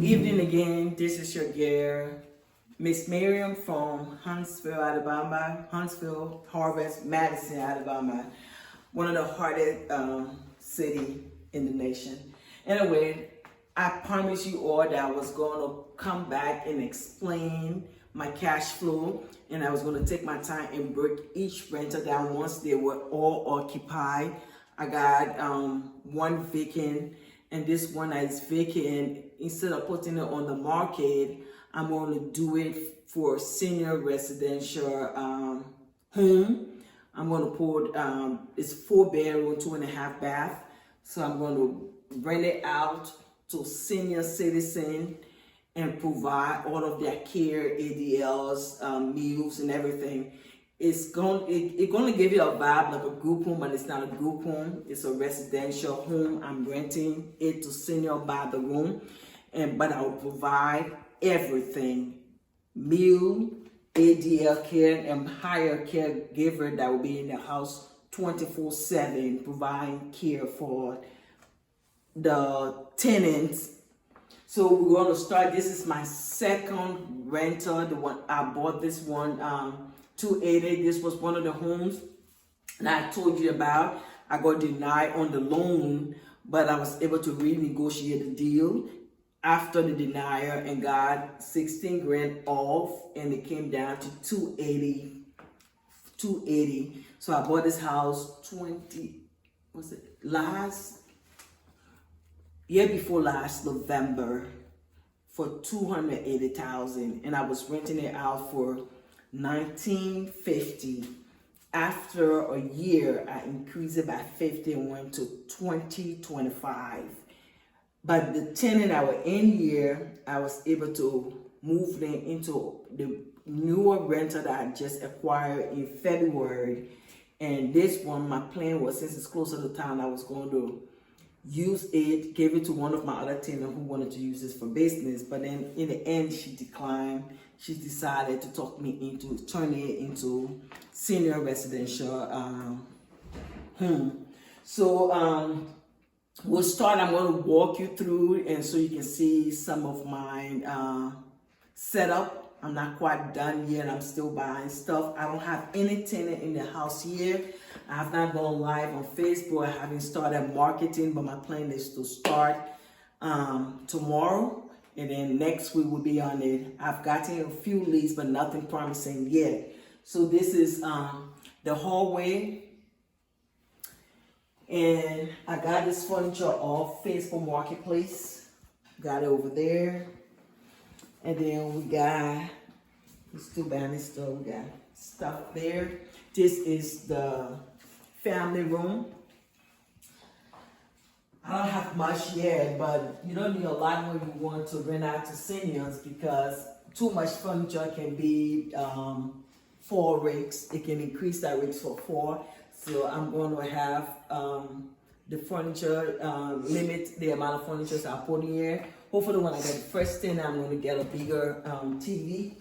evening again. This is your girl, Miss Miriam from Huntsville, Alabama. Huntsville, Harvest, Madison, Alabama. One of the hardest city in the nation. Anyway, I promised you all that I was going to come back and explain my cash flow, and I was going to take my time and break each renter down once they were all occupied. I got one vacant, and this one that is vacant, instead of putting it on the market, I'm going to do it for senior residential home. I'm going to put, it's 4-bedroom, 2.5 bath. So I'm going to rent it out to senior citizen and provide all of their care, ADLs, meals and everything. It's going to give you a vibe like a group home, but it's not a group home. It's a residential home. I'm renting it to senior by the room, but I will provide everything: meal, ADL care, and hire caregiver that will be in the house 24/7, providing care for the tenants. So we're going to start. This is my second rental. The one I bought, this one 280. This was one of the homes that I told you about. I got denied on the loan, but I was able to renegotiate the deal after the denial and got 16 grand off, and it came down to 280. So I bought this house year before last November for $280,000, and I was renting it out for $1950. After a year, I increased it by 50 and went to $2025. But the tenant that were in here, I was able to move them into the newer rental that I just acquired in February. And this one, my plan was, since it's closer to town, I was going to use it, gave it to one of my other tenants who wanted to use this for business. But then in the end, she declined. She decided to talk me into turning it into senior residential home. So we'll start. I'm going to walk you through, and so you can see some of my setup. I'm not quite done yet. I'm still buying stuff. I don't have any tenant in the house yet. I have not gone live on Facebook. I haven't started marketing, but my plan is to start tomorrow. And then next week will be on it. I've gotten a few leads, but nothing promising yet. So this is the hallway. And I got this furniture off Facebook Marketplace. Got it over there. And then we got, it's too bad, we got stuff there. This is the family room. I don't have much yet, but you don't need a lot when you want to rent out to seniors, because too much furniture can be 4 rigs. It can increase that rigs for 4. So I'm going to have the furniture, limit the amount of furniture I put in here. Hopefully when I get the first thing, I'm going to get a bigger TV.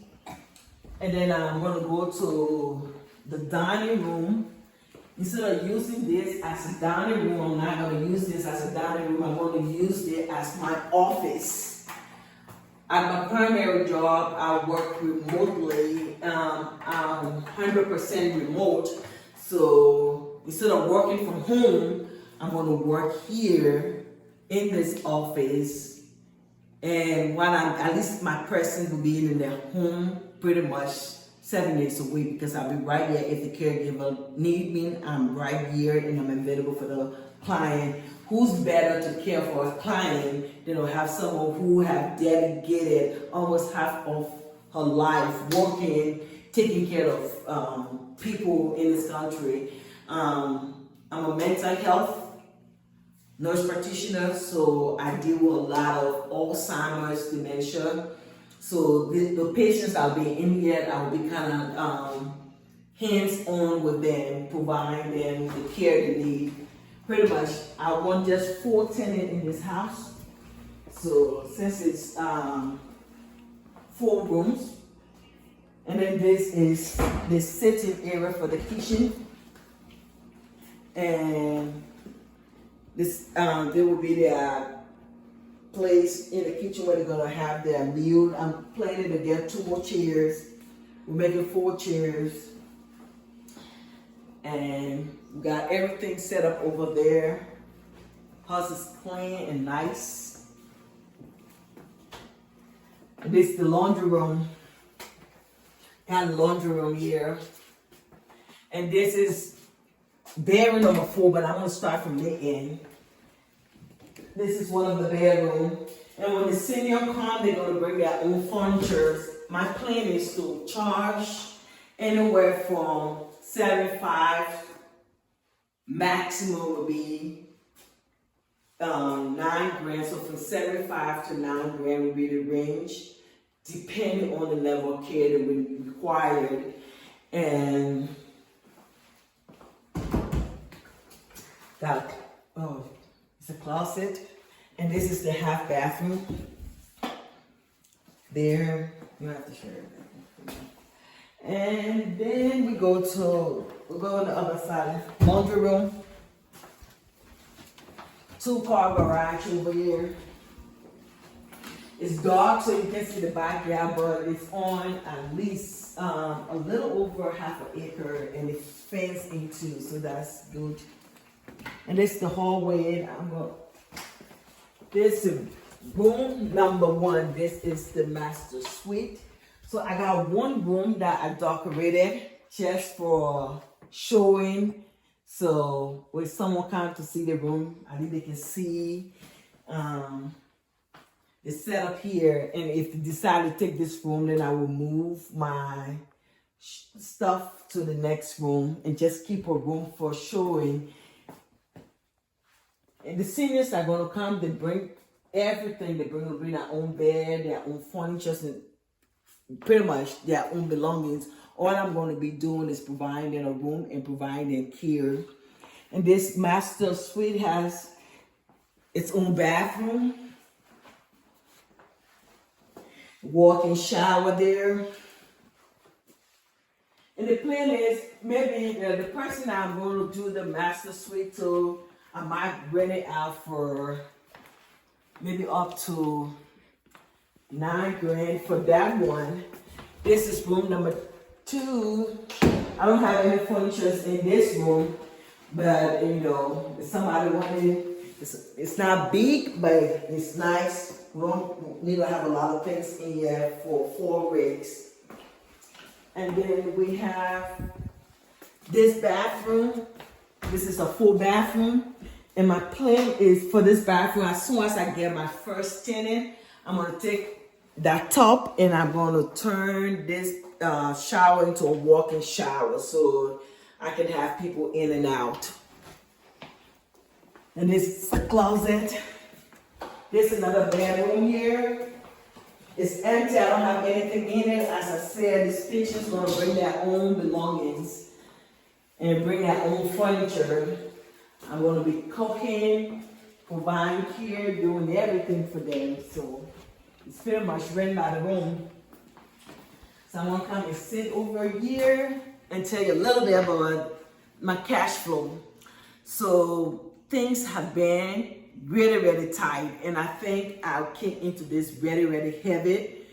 And then I'm going to go to the dining room. Instead of using this as a dining room, I'm not going to use this as a dining room. I'm going to use it as my office. At my primary job, I work remotely. I'm 100% remote. So instead of working from home, I'm going to work here in this office. And while at least my presence will be in their home pretty much 7 days a week, because I'll be right here. If the caregiver need me, I'm right here and I'm available for the client. Who's better to care for a client than to have someone who have dedicated almost half of her life working, taking care of people in this country. I'm a mental health nurse practitioner, so I deal with a lot of Alzheimer's, dementia. So the patients I'll be in here, I'll be kind of hands-on with them, providing them the care they need. Pretty much, I want just 4 tenants in this house. So since it's 4 rooms, and then this is the sitting area for the kitchen, and this there will be the place in the kitchen where they're gonna have their meal. I'm planning to get 2 more chairs. We're making 4 chairs. And we got everything set up over there. House is clean and nice. And this is the laundry room. Got a laundry room here. And this is bedroom number 4, but I'm gonna start from the end. This is one of the bedrooms. And when the senior come, they're gonna bring their own furniture. My plan is to charge anywhere from 75, maximum would be 9 grand. So from 75 to 9 grand would be the range, depending on the level of care that we required. And that, oh, it's a closet. And this is the half bathroom. There, you have to share it. And then we'll go on the other side. Laundry room. 2-car garage over here. It's dark so you can see the backyard, but it's on at least a little over half an acre and it's fenced into, so that's good. And this is the hallway. This is room number 1. This is the master suite. So I got one room that I decorated just for showing. So when someone comes to see the room, I think they can see the setup here. And if they decide to take this room, then I will move my stuff to the next room and just keep a room for showing. And the seniors are going to come, they bring everything. They bring their own bed, their own furniture, and pretty much their own belongings. All I'm going to be doing is providing them a room and providing them care. And this master suite has its own bathroom, walk-in shower there. And the plan is maybe the person I'm going to do the master suite to, I might rent it out for maybe up to 9 grand for that one. This is room number 2. I don't have any furniture in this room, but you know, if somebody wanted, it's not big, but it's nice. We don't need to have a lot of things in here for 4 rigs. And then we have this bathroom. This is a full bathroom. And my plan is for this bathroom, as soon as I get my first tenant, I'm going to take that top and I'm going to turn this shower into a walk-in shower so I can have people in and out. And this is a closet. This is another bedroom here. It's empty. I don't have anything in it. As I said, these patients going to bring their own belongings and bring their own furniture. I'm going to be cooking, providing care, doing everything for them. So it's pretty much rent by the room. So I'm going to come and sit over here and tell you a little bit about my cash flow. So things have been really, really tight. And I think I came into this really, really heavy.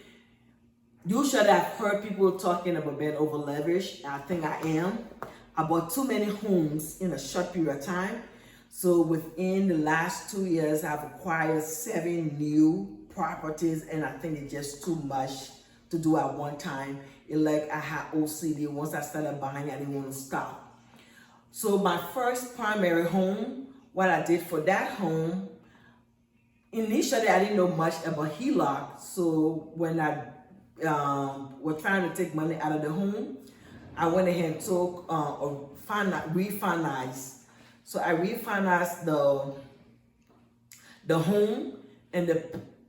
Usually I've heard people talking about being over leveraged. I think I am. I bought too many homes in a short period of time. So within the last 2 years, I've acquired 7 new properties, and I think it's just too much to do at one time. It's like I had OCD. Once I started buying, I didn't want to stop. So my first primary home, what I did for that home, initially I didn't know much about HELOC. So when I was trying to take money out of the home, I went ahead and took refinanced. So I refinanced the home, and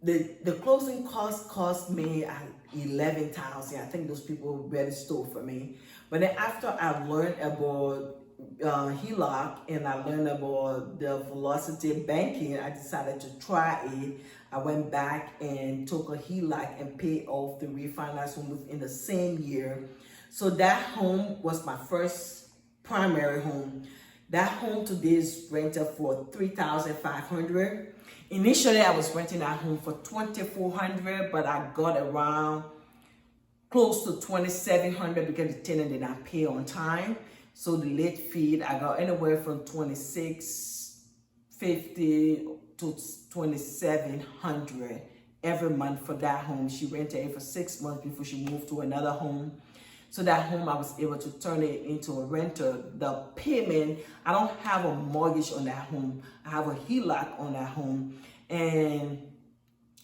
the closing cost me $11,000. I think those people really stole from me. But then after I learned about HELOC and I learned about the Velocity banking, I decided to try it. I went back and took a HELOC and paid off the refinance home within the same year. So that home was my first primary home. That home today is rented for $3,500. Initially, I was renting that home for $2,400, but I got around close to $2,700 because the tenant did not pay on time. So the late fee, I got anywhere from $2,650 to $2,700 every month for that home. She rented it for 6 months before she moved to another home. So that home, I was able to turn it into a renter. The payment, I don't have a mortgage on that home. I have a HELOC on that home. And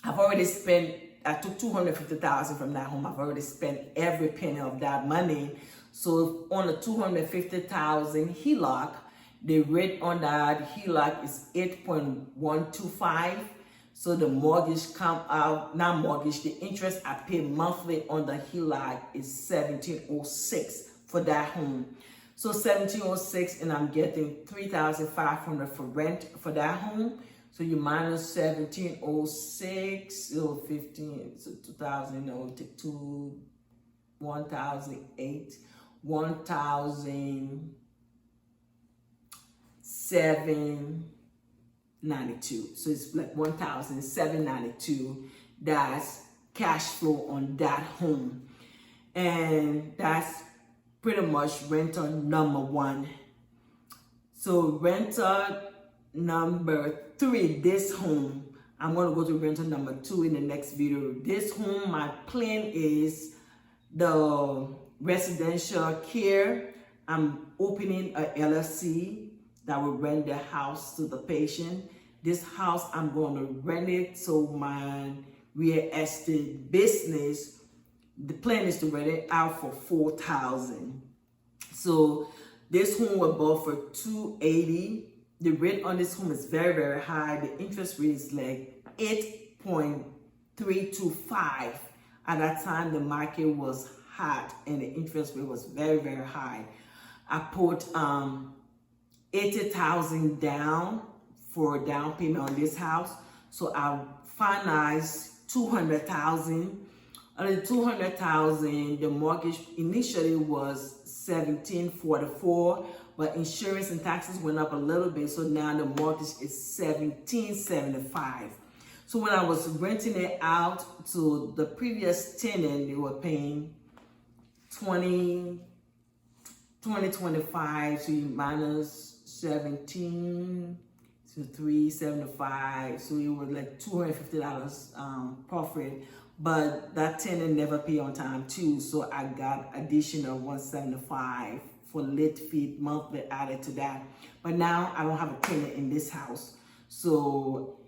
I've already spent, I took $250,000 from that home. I've already spent every penny of that money. So on the $250,000 HELOC, the rate on that HELOC is 8.125. So the mortgage come out, not mortgage, the interest I pay monthly on the HELOC is $1,706 for that home. So $1,706, and I'm getting $3,500 for rent for that home. So you minus $1,706, so 15, so 2,000, no, take two, 1,008, 1,792. So it's like 1,792. That's cash flow on that home. And that's pretty much renter number one. So renter number three, this home, I'm going to go to renter number two in the next video. This home, my plan is the residential care. I'm opening a LLC that will rent the house to the patient. This house, I'm going to rent it so my real estate business, the plan is to rent it out for $4,000. So this home was bought for $280. The rate on this home is very, very high. The interest rate is like 8.325. At that time, the market was hot and the interest rate was very, very high. I put $80,000 down for a down payment on this house. So I financed $200,000. On the $200,000, the mortgage initially was $1,744, but insurance and taxes went up a little bit, so now the mortgage is $1,775. So when I was renting it out to the previous tenant, they were paying $25, so you minus 17 to $375, so it was like $250 profit. But that tenant never paid on time too, so I got additional $175 for late fee monthly added to that. But now I don't have a tenant in this house, so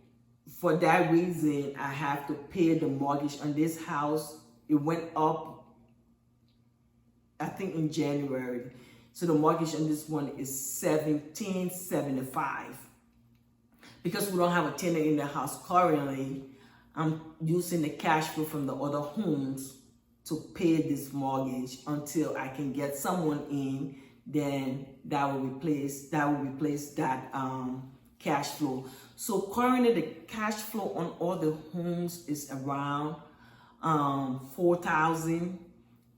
for that reason I have to pay the mortgage on this house. It went up, I think, in January. So the mortgage on this one is $1,775. Because we don't have a tenant in the house currently, I'm using the cash flow from the other homes to pay this mortgage until I can get someone in. Then that will replace that cash flow. So currently the cash flow on all the homes is around $4,000.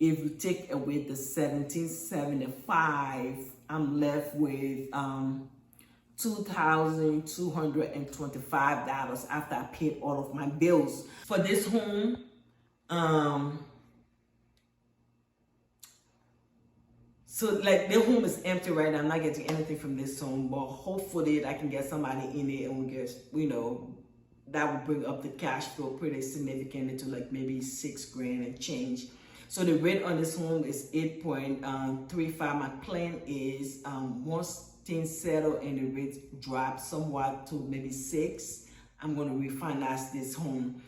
If you take away the $1,775, I'm left with $2,225 after I paid all of my bills. For this home, so like the home is empty right now. I'm not getting anything from this home, but hopefully I can get somebody in it and we get, that would bring up the cash flow pretty significantly to like maybe $6,000 and change. So the rate on this home is 8.35. My plan is once things settle and the rates drop somewhat to maybe 6, I'm going to refinance this home.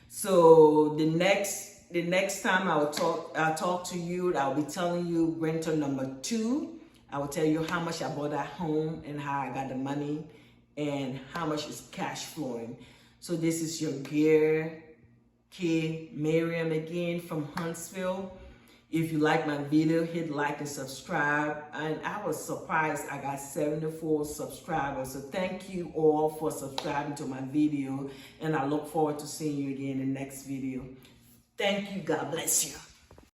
So the next time I'll talk to you, I'll be telling you renter number 2. I will tell you how much I bought that home and how I got the money and how much is cash flowing. So this is your Gear K Miriam again from Huntsville. If you like my video, hit like and subscribe. And I was surprised I got 74 subscribers. So thank you all for subscribing to my video. And I look forward to seeing you again in the next video. Thank you. God bless you.